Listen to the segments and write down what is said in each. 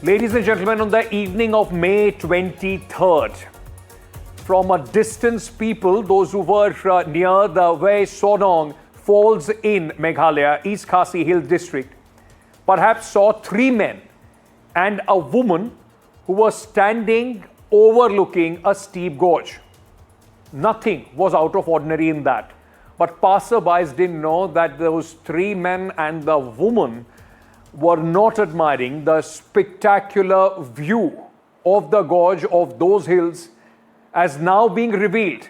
Ladies and gentlemen, on the evening of May 23rd, from a distance, people, those who were near the Wei Swadong Falls in Meghalaya, East Khasi Hill District, perhaps saw three men and a woman who were standing overlooking a steep gorge. Nothing was out of ordinary in that. But passerbys didn't know that those three men and the woman were not admiring the spectacular view of the gorge of those hills as now being revealed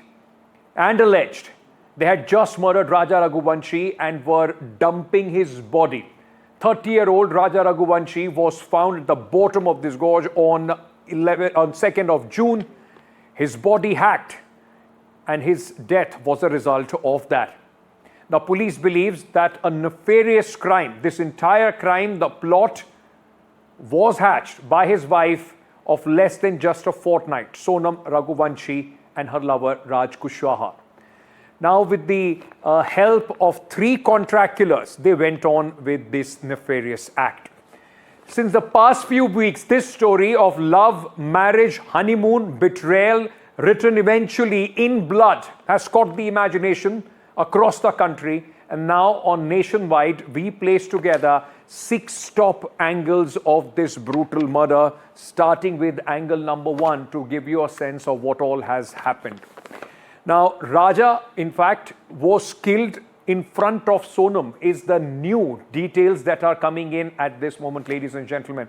and alleged. They had just murdered Raja Raghuvanshi and were dumping his body. 30-year-old Raja Raghuvanshi was found at the bottom of this gorge on 2nd of June. His body hacked, and his death was a result of that. The police believes that a nefarious crime, this entire crime, the plot, was hatched by his wife of less than just a fortnight, Sonam Raghuvanshi, and her lover Raj Kushwaha. Now, with the help of three contract killers, they went on with this nefarious act. Since the past few weeks, this story of love, marriage, honeymoon, betrayal, written eventually in blood, has caught the imagination across the country, and now on Nationwide, we place together 6 top angles of this brutal murder, starting with angle number 1 to give you a sense of what all has happened. Now, Raja, in fact, was killed in front of Sonam, is the new details that are coming in at this moment, ladies and gentlemen.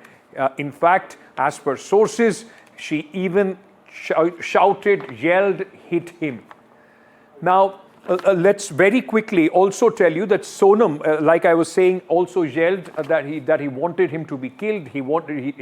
In fact, as per sources, she even shouted, yelled, hit him. Now, let's very quickly also tell you that Sonam, like I was saying, also yelled that he wanted him to be killed.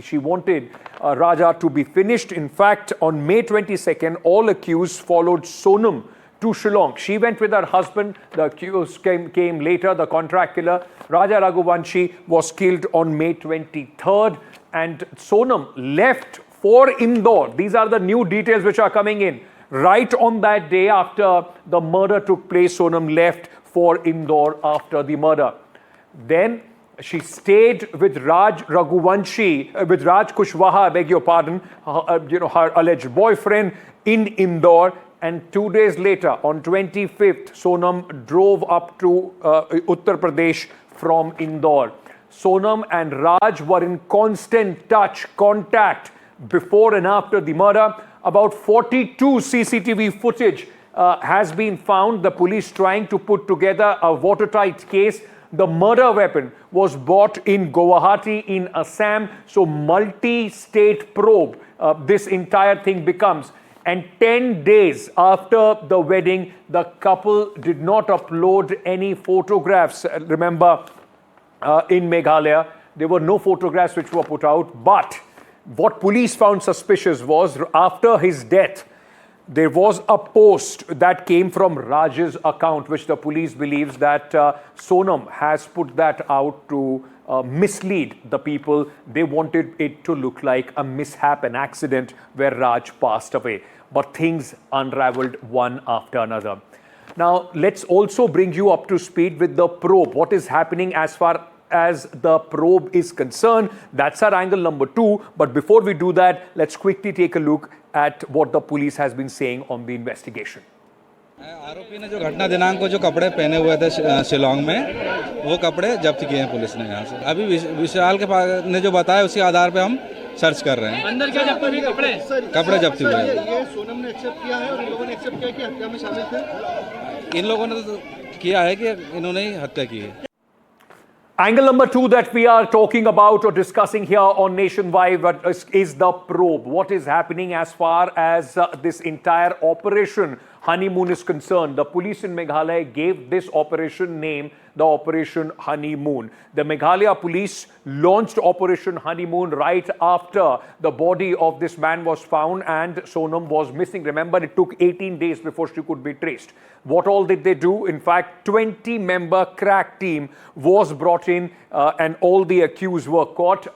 She wanted Raja to be finished. In fact, on May 22nd, all accused followed Sonam to Shillong. She went with her husband. The accused came later, the contract killer. Raja Raghuvanshi was killed on May 23rd, and Sonam left for Indore. These are the new details which are coming in. Right on that day after the murder took place, Sonam left for Indore after the murder. Then she stayed with Raj Raghuvanshi, with Raj Kushwaha, I beg your pardon, her alleged boyfriend in Indore. And 2 days later, on 25th, Sonam drove up to Uttar Pradesh from Indore. Sonam and Raj were in constant contact before and after the murder. About 42 CCTV footage has been found. The police trying to put together a watertight case. The murder weapon was bought in Guwahati in Assam. So multi-state probe this entire thing becomes. And 10 days after the wedding, the couple did not upload any photographs. Remember, in Meghalaya, there were no photographs which were put out. But what police found suspicious was after his death, there was a post that came from Raj's account, which the police believes that Sonam has put that out to mislead the people. They wanted it to look like a mishap, an accident where Raj passed away. But things unraveled one after another. Now, let's also bring you up to speed with the probe. What is happening as far as the probe is concerned? That's our angle number 2. But before we do that, let's quickly take a look at what the police has been saying on the investigation. आरोपी ने जो घटना दिनांक को जो कपड़े पहने हुए थे शिलोंग में, वो कपड़े जब्त किए हैं पुलिस ने यहाँ से. अभी विशाल के पास ने जो बताया उसी आधार पे हम सर्च कर रहे हैं. अंदर क्या जब्त हुए? कपड़े जब्त हुए हैं. ये सोनम ने एक्सेप्ट किया है और इन लोगों ने एक्सेप्ट किया कि हत्या में शामिल थे. इन लोगों ने तो किया है कि इन्होंने ही हत्या की है. Angle number 2 that we are talking about or discussing here on Nationwide is the probe. What is happening as far as this entire operation Honeymoon is concerned? The police in Meghalaya gave this operation name the Operation Honeymoon. The Meghalaya police launched Operation Honeymoon right after the body of this man was found and Sonam was missing. Remember, it took 18 days before she could be traced. What all did they do? In fact, 20-member crack team was brought in and all the accused were caught.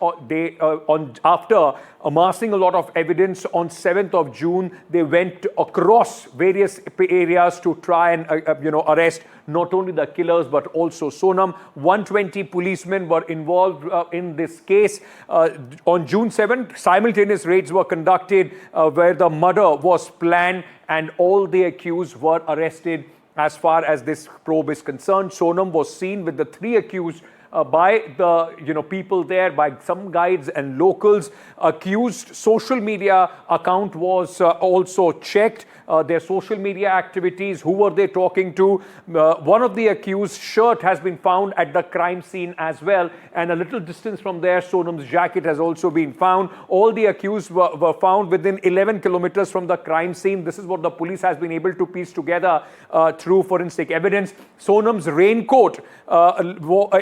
After amassing a lot of evidence on 7th of June, they went across various various areas to try and arrest not only the killers but also Sonam. 120 policemen were involved in this case. On June 7th, simultaneous raids were conducted where the murder was planned and all the accused were arrested. As far as this probe is concerned, Sonam was seen with the 3 accused by the people there, by some guides and locals. Accused social media account was also checked. Their social media activities, who were they talking to? One of the accused shirt has been found at the crime scene as well, and a little distance from there Sonam's jacket has also been found. All the accused were found within 11 kilometers from the crime scene. This is what the police has been able to piece together through forensic evidence. Sonam's raincoat,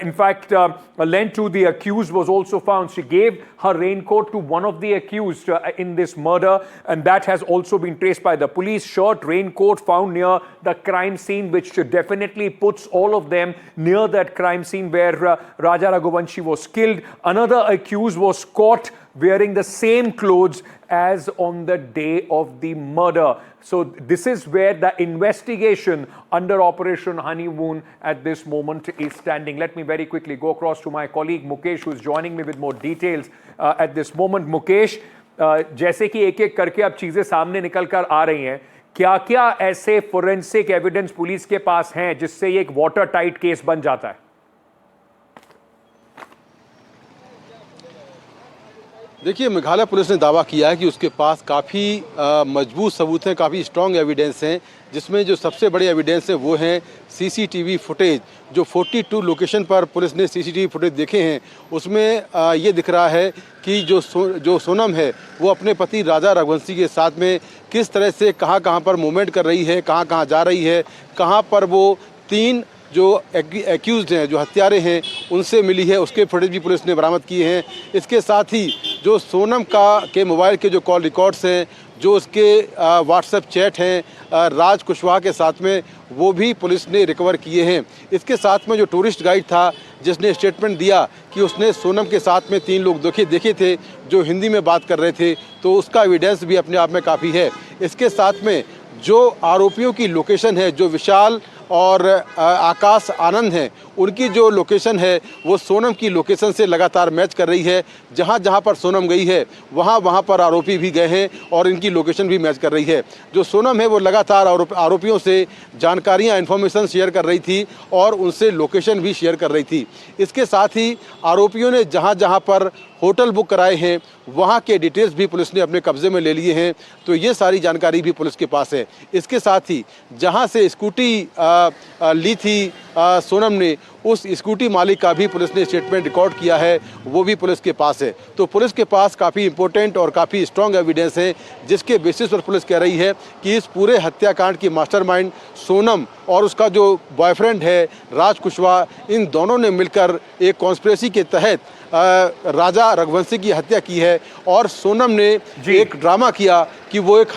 in fact, lent to the accused was also found. She gave her raincoat to one of the accused in this murder, and that has also been traced by the police. Shirt, raincoat found near the crime scene, which definitely puts all of them near that crime scene where Raja Raghuvanshi was killed. Another accused was caught wearing the same clothes as on the day of the murder. So this is where the investigation under Operation Honeymoon at this moment is standing. Let me very quickly go across to my colleague Mukesh, who is joining me with more details at this moment. Mukesh, जैसे कि एक एक करके अब चीजें सामने निकल कर आ रही हैं, क्या क्या ऐसे फोरेंसिक एविडेंस पुलिस के पास हैं जिससे ये एक वाटर टाइट केस बन जाता है? देखिए, मेघालय पुलिस ने दावा किया है कि उसके पास काफ़ी मजबूत सबूत हैं, काफ़ी स्ट्रॉन्ग एविडेंस हैं, जिसमें जो सबसे बड़े एविडेंस हैं वो हैं सीसीटीवी फुटेज। जो 42 लोकेशन पर पुलिस ने सीसीटीवी फुटेज देखे हैं, उसमें ये दिख रहा है कि जो सोनम है वो अपने पति राजा रघुवंशी के साथ में किस तरह से कहाँ पर मूवमेंट कर रही है, कहाँ जा रही है, कहाँ पर वो 3 जो एक्यूज्ड हैं, जो हत्यारे हैं, उनसे मिली है, उसके फुटेज भी पुलिस ने बरामद किए हैं। इसके साथ ही जो सोनम के मोबाइल के जो कॉल रिकॉर्ड्स हैं, जो उसके व्हाट्सएप चैट हैं राज कुशवाहा के साथ में, वो भी पुलिस ने रिकवर किए हैं। इसके साथ में जो टूरिस्ट गाइड था, जिसने स्टेटमेंट दिया कि उसने सोनम के साथ में 3 लोग देखे थे जो हिंदी में बात कर रहे थे, तो उसका एविडेंस भी अपने आप में काफ़ी है। इसके साथ में जो आरोपियों की लोकेशन है, जो विशाल और आकाश आनंद हैं, उनकी जो लोकेशन है वो सोनम की लोकेशन से लगातार मैच कर रही है। जहाँ पर सोनम गई है वहाँ पर आरोपी भी गए हैं और इनकी लोकेशन भी मैच कर रही है। जो सोनम है वो लगातार आरोपियों से जानकारियाँ, इन्फॉर्मेशन शेयर कर रही थी और उनसे लोकेशन भी शेयर कर रही थी। इसके साथ ही आरोपियों ने जहाँ पर होटल बुक कराए हैं वहाँ के डिटेल्स भी पुलिस ने अपने कब्जे में ले लिए हैं, तो ये सारी जानकारी भी पुलिस के पास है। इसके साथ ही जहाँ से स्कूटी ली थी सोनम ने, उस स्कूटी मालिक का भी पुलिस ने स्टेटमेंट रिकॉर्ड किया है, वो भी पुलिस के पास है। तो पुलिस के पास काफ़ी इंपॉर्टेंट और काफ़ी स्ट्रॉन्ग एविडेंस है, जिसके बेसिस पर पुलिस कह रही है कि इस पूरे हत्याकांड की मास्टरमाइंड सोनम और उसका जो बॉयफ्रेंड है राज कुशवाहा, इन दोनों ने मिलकर एक कॉन्स्पिरेसी के तहत राजा रघुवंशी की हत्या की है। और सोनम ने एक ड्रामा किया कि वो एक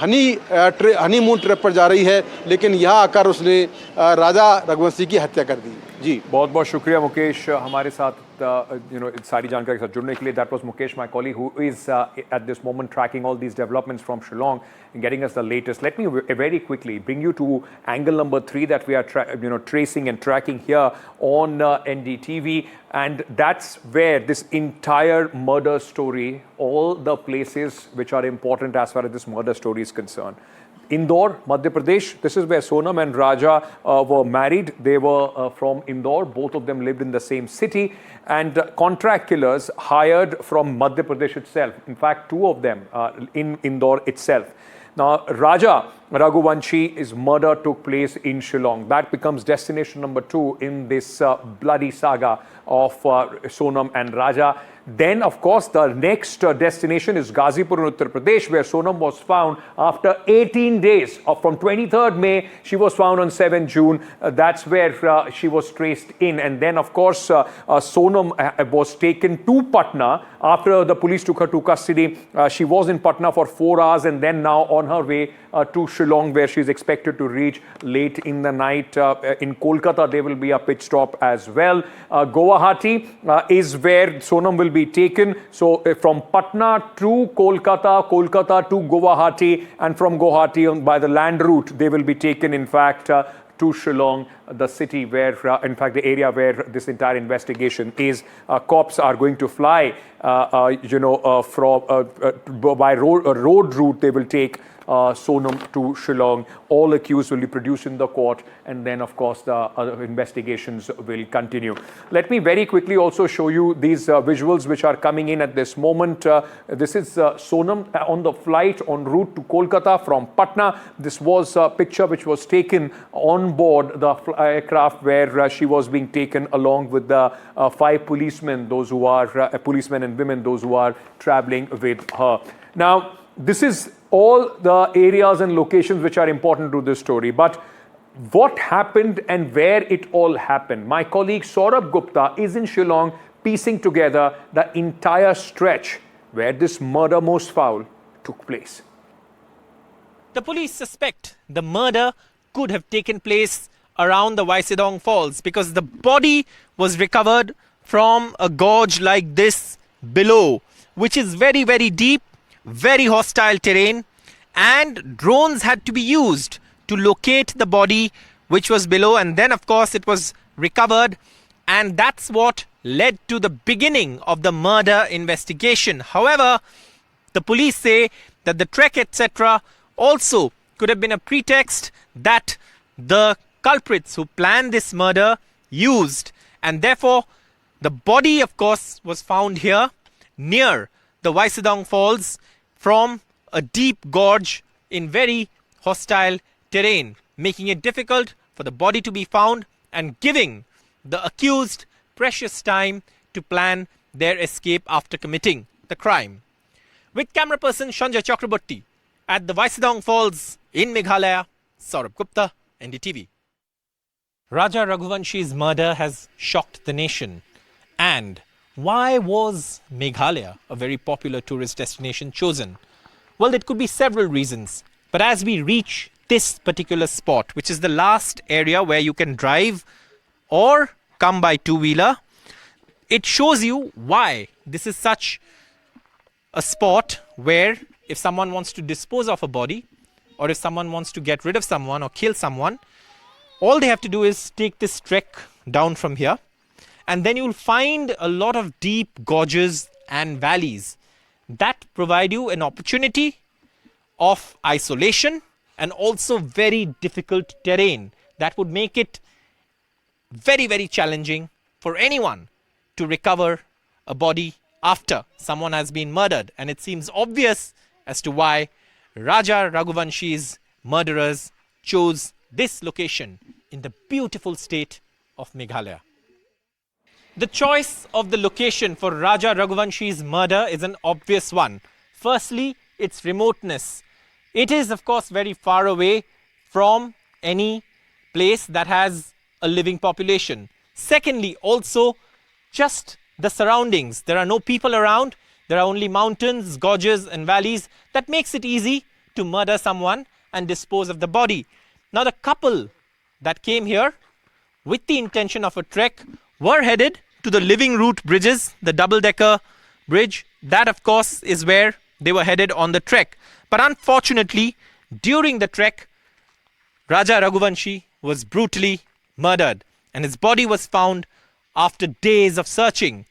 हनीमून ट्रिप पर जा रही है, लेकिन यहाँ आकर उसने राजा रघुवंशी की हत्या कर दी। जी, बहुत बहुत शुक्रिया मुकेश हमारे साथ सारी जानकारी के साथ जुड़ने के लिए। That was Mukesh, my colleague, who is at this moment tracking all these developments from Shillong and getting us the latest. Let me very quickly bring you to angle number 3 that we are tracing and tracking here on NDTV, and that's where this entire murder story, all the places which are important as far as this murder story is concerned. Indore, Madhya Pradesh. This is where Sonam and Raja were married. They were from Indore. Both of them lived in the same city. And contract killers hired from Madhya Pradesh itself. In fact, 2 of them in Indore itself. Now, Raja Raghuvanshi's murder took place in Shillong. That becomes destination number 2 in this bloody saga of Sonam and Raja. Then, of course, the next destination is Ghazipur in Uttar Pradesh, where Sonam was found after 18 days. From 23rd May, she was found on 7 June. That's where she was traced in. And then, of course, Sonam was taken to Patna after the police took her to custody. She was in Patna for 4 hours and then now on her way to Shillong. Shillong, where she's expected to reach late in the night. In Kolkata, there will be a pit stop as well. Guwahati is where Sonam will be taken. So from Patna to Kolkata, Kolkata to Guwahati, and from Guwahati by the land route, they will be taken, in fact, to Shillong, the city where, in fact, the area where this entire investigation is. Cops are going to fly, by road route. They will take Sonam to Shillong. All accused will be produced in the court, and then, of course, the other investigations will continue. Let me very quickly also show you these visuals which are coming in at this moment. This is Sonam on the flight en route to Kolkata from Patna. This was a picture which was taken on board the aircraft where she was being taken along with the 5 policemen, those who are policemen and women, those who are traveling with her. Now, this is all the areas and locations which are important to this story. But what happened and where it all happened? My colleague Saurabh Gupta is in Shillong piecing together the entire stretch where this murder most foul took place. The police suspect the murder could have taken place around the Wei Swadong Falls because the body was recovered from a gorge like this below, which is very, very deep, very hostile terrain, and drones had to be used to locate the body which was below, and then of course it was recovered, and that's what led to the beginning of the murder investigation. However, the police say that the trek etc. also could have been a pretext that the culprits who planned this murder used, and therefore the body of course was found here near the Wei Swadong Falls from a deep gorge in very hostile terrain, making it difficult for the body to be found and giving the accused precious time to plan their escape after committing the crime. With camera person Sanjay Chakraborty at the Wei Swadong Falls in Meghalaya, Saurabh Gupta, NDTV. Raja Raghuvanshi's murder has shocked the nation. And why was Meghalaya, a very popular tourist destination, chosen? Well, it could be several reasons. But as we reach this particular spot, which is the last area where you can drive or come by two-wheeler, it shows you why this is such a spot where if someone wants to dispose of a body or if someone wants to get rid of someone or kill someone, all they have to do is take this trek down from here, and then you'll find a lot of deep gorges and valleys that provide you an opportunity of isolation and also very difficult terrain that would make it very, very challenging for anyone to recover a body after someone has been murdered. And it seems obvious as to why Raja Raghuvanshi's murderers chose this location in the beautiful state of Meghalaya. The choice of the location for Raja Raghuvanshi's murder is an obvious one. Firstly, its remoteness. It is, of course, very far away from any place that has a living population. Secondly, also, just the surroundings. There are no people around. There are only mountains, gorges and valleys. That makes it easy to murder someone and dispose of the body. Now, the couple that came here with the intention of a trek were headed to the living root bridges, the double-decker bridge. That, of course, is where they were headed on the trek. But unfortunately, during the trek, Raja Raghuvanshi was brutally murdered, and his body was found after days of searching.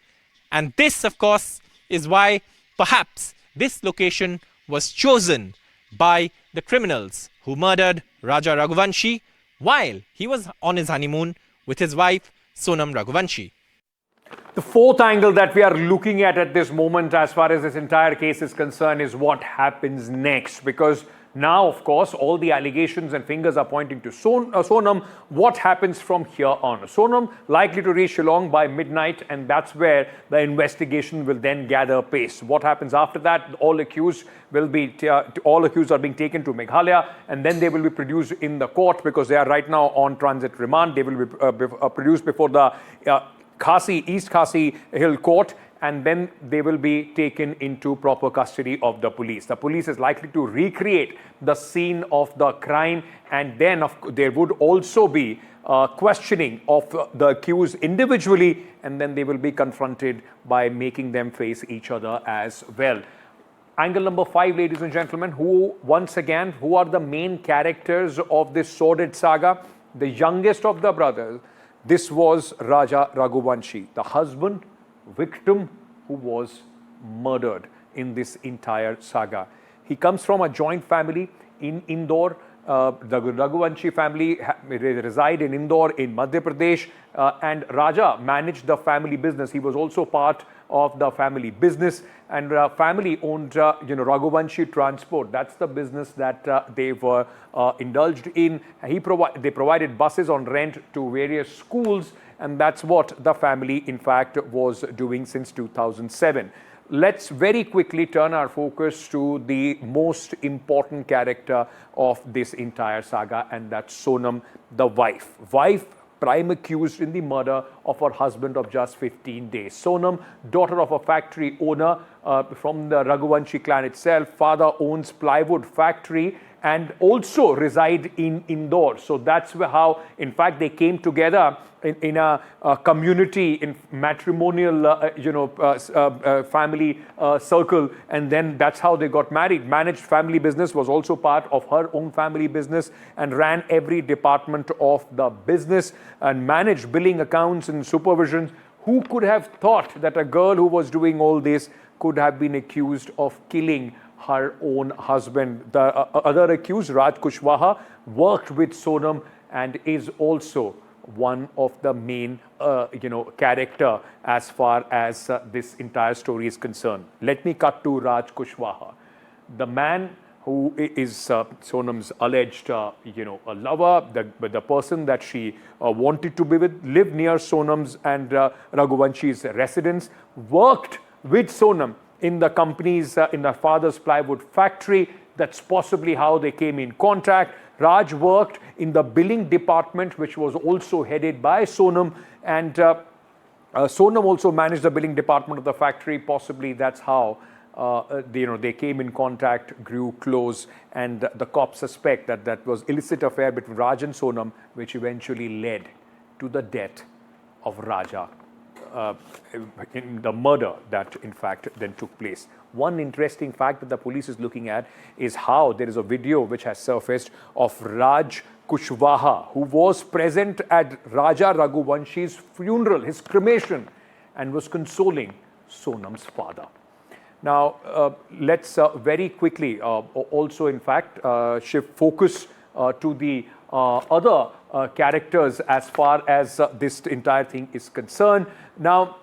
And this, of course, is why perhaps this location was chosen by the criminals who murdered Raja Raghuvanshi while he was on his honeymoon with his wife, Sonam Raghuvanshi. The fourth angle that we are looking at this moment as far as this entire case is concerned is what happens next. Because now, of course, all the allegations and fingers are pointing to Sonam. What happens from here on? Sonam likely to reach Shillong by midnight, and that's where the investigation will then gather pace. What happens after that? All accused are being taken to Meghalaya, and then they will be produced in the court because they are right now on transit remand. They will be produced before the Khasi, East Khasi Hill Court, and then they will be taken into proper custody of the police. The police is likely to recreate the scene of the crime, and then there would also be questioning of the accused individually, and then they will be confronted by making them face each other as well. Angle number 5, ladies and gentlemen, who are the main characters of this sordid saga? The youngest of the brothers, this was Raja Raghuvanshi, the husband, victim who was murdered in this entire saga. He comes from a joint family in Indore. The Raghuvanshi family reside in Indore in Madhya Pradesh, and Raja managed the family business. He was also part of the family business, and family owned Raghuvanshi Transport. That's the business that they were indulged in. They provided buses on rent to various schools, and that's what the family in fact was doing since 2007. Let's very quickly turn our focus to the most important character of this entire saga, and that's Sonam, the wife. Prime accused in the murder of her husband of just 15 days. Sonam, daughter of a factory owner from the Raghuvanshi clan itself. Father owns plywood factory and also reside in Indore. So that's how, in fact, they came together in a community, in matrimonial, family circle, and then that's how they got married. Managed family business, was also part of her own family business, and ran every department of the business and managed billing, accounts and supervision. Who could have thought that a girl who was doing all this could have been accused of killing her own husband? The other accused, Raj Kushwaha, worked with Sonam and is also one of the main character as far as this entire story is concerned. Let me cut to Raj Kushwaha, the man who is Sonam's alleged a lover, the person that she wanted to be with, lived near Sonam's and Raghuvanshi's residence, worked with Sonam in the company's, in the father's plywood factory. That's possibly how they came in contact. Raj worked in the billing department, which was also headed by Sonam, and Sonam also managed the billing department of the factory. Possibly that's how they came in contact, grew close, and the cops suspect that was illicit affair between Raj and Sonam, which eventually led to the death of Raja. In the murder that in fact then took place. One interesting fact that the police is looking at is how there is a video which has surfaced of Raj Kushwaha, who was present at Raja Raghuvanshi's funeral, his cremation, and was consoling Sonam's father. Now, let's very quickly also in fact shift focus to the other characters as far as this entire thing is concerned. Now,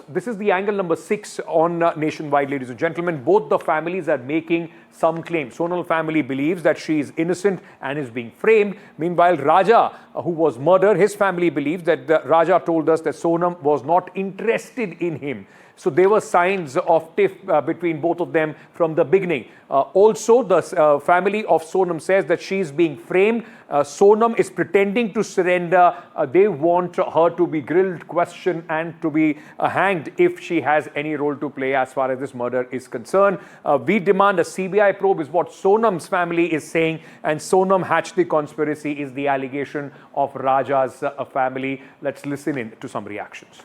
this is the angle number 6 on Nationwide, ladies and gentlemen. Both the families are making some claims. Sonal family believes that she is innocent and is being framed. Meanwhile, Raja, who was murdered, his family believes that Raja told us that Sonam was not interested in him. So there were signs of tiff between both of them from the beginning. Also, the family of Sonam says that she is being framed. Sonam is pretending to surrender. They want her to be grilled, questioned, and to be hanged if she has any role to play as far as this murder is concerned. We demand a CBI probe is what Sonam's family is saying, and Sonam hatched the conspiracy is the allegation of Raja's family. Let's listen in to some reactions.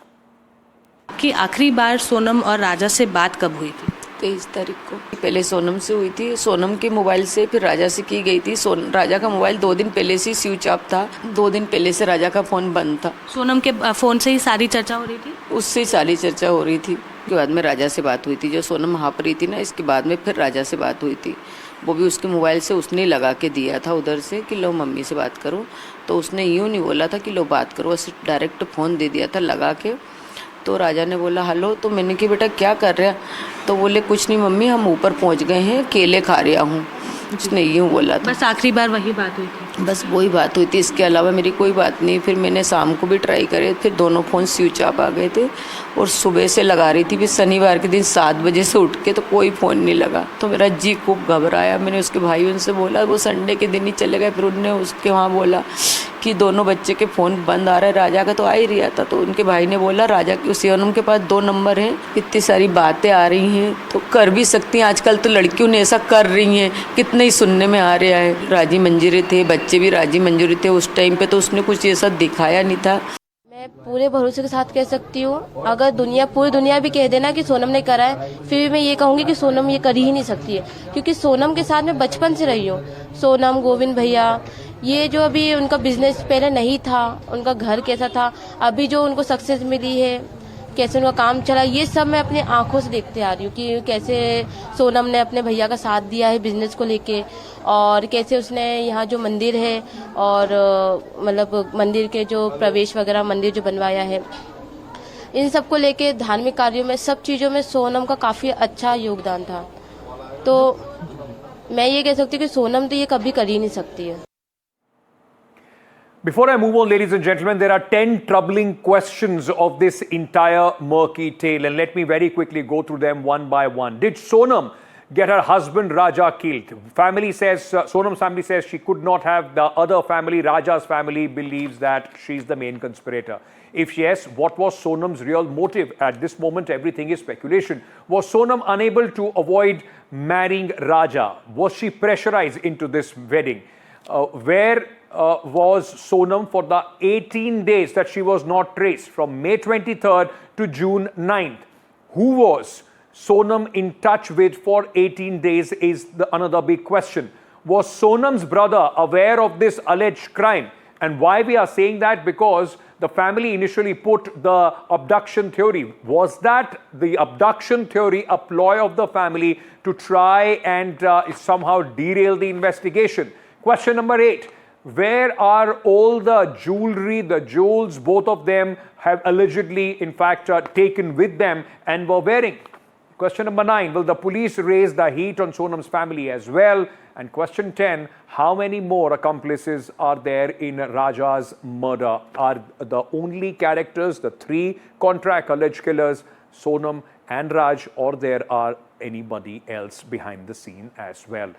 कि आखिरी बार सोनम और राजा से बात कब हुई थी? 23 तारीख को पहले सोनम से हुई थी, सोनम के मोबाइल से, फिर राजा से की गई थी। राजा का मोबाइल 2 दिन पहले से स्विच ऑफ था, 2 दिन पहले से राजा का फ़ोन बंद था। सोनम के फ़ोन से ही सारी चर्चा हो रही थी? उससे सारी चर्चा हो रही थी। उसके बाद में राजा से बात हुई थी, जो सोनम हाँप रही थी ना, इसके बाद में फिर राजा से बात हुई थी। वो भी उसके मोबाइल से उसने लगा के दिया था उधर से कि लो मम्मी से बात करो, तो उसने यूँ नहीं बोला था कि लो बात करो, उससे डायरेक्ट फ़ोन दे दिया था लगा के। तो राजा ने बोला हेलो, तो मैंने कि बेटा क्या कर रहे हैं? तो बोले कुछ नहीं मम्मी, हम ऊपर पहुंच गए हैं, केले खा रहा हूँ। उसने यूँ बोला था। बस आखिरी बार वही बात हुई थी? बस वही बात हुई थी, इसके अलावा मेरी कोई बात नहीं। फिर मैंने शाम को भी ट्राई करे, फिर दोनों फ़ोन स्विच ऑफ आ गए थे और सुबह से लगा रही थी। फिर शनिवार के दिन 7 बजे से उठ के तो कोई फ़ोन नहीं लगा, तो मेरा जी खूब घबराया। मैंने उसके भाई उनसे बोला, वो संडे के दिन ही चले गए। फिर उनने उसके वहाँ बोला कि दोनों बच्चे के फ़ोन बंद आ रहा है, राजा का तो आ ही रहा था। तो उनके भाई ने बोला राजा की सोनम के पास 2 नंबर हैं, इतनी सारी बातें आ रही हैं तो कर भी सकती हैं। आजकल तो लड़कियों ने ऐसा कर रही हैं, कितने ही सुनने में आ रहा है। राजी मंजूरी थे, बच्चे भी राजी मंजूरी थे उस टाइम पे, तो उसने कुछ ऐसा दिखाया नहीं था। मैं पूरे भरोसे के साथ कह सकती हूँ, अगर पूरी दुनिया भी कह देना कि सोनम ने करा है, फिर भी मैं ये कहूँगी कि सोनम ये कर ही नहीं सकती है, क्योंकि सोनम के साथ मैं बचपन से रही हूँ। सोनम, गोविंद भैया, ये जो अभी उनका बिजनेस पहले नहीं था, उनका घर कैसा था, अभी जो उनको सक्सेस मिली है, कैसे उनका काम चला, ये सब मैं अपनी आंखों से देखते आ रही हूँ कि कैसे सोनम ने अपने भैया का साथ दिया है बिजनेस को लेके, और कैसे उसने यहाँ जो मंदिर है और मतलब मंदिर के जो प्रवेश वगैरह मंदिर जो बनवाया है, इन सब को लेके धार्मिक कार्यों में, सब चीज़ों में सोनम का काफ़ी अच्छा योगदान था। तो मैं ये कह सकती हूँ कि सोनम तो ये कभी कर ही नहीं सकती है। Before I move on, ladies and gentlemen, there are 10 troubling questions of this entire murky tale, and let me very quickly go through them one by one. Did Sonam get her husband Raja killed? Family says, Sonam's family says she could not have. The other family, Raja's family, believes that she's the main conspirator. If yes, what was Sonam's real motive? At this moment, everything is speculation. Was Sonam unable to avoid marrying Raja? Was she pressurized into this wedding? Where was Sonam for the 18 days that she was not traced, from May 23rd to June 9th? Who was Sonam in touch with for 18 days is another big question. Was Sonam's brother aware of this alleged crime? And why we are saying that? Because the family initially put the abduction theory. Was that the abduction theory a ploy of the family to try and somehow derail the investigation? Question number 8. Where are all the jewelry, the jewels both of them have allegedly, in fact, taken with them and were wearing? Question number 9. Will the police raise the heat on Sonam's family as well? And question 10. How many more accomplices are there in Raja's murder? Are the only characters, the 3 contract alleged killers, Sonam and Raj, or there are anybody else behind the scene as well?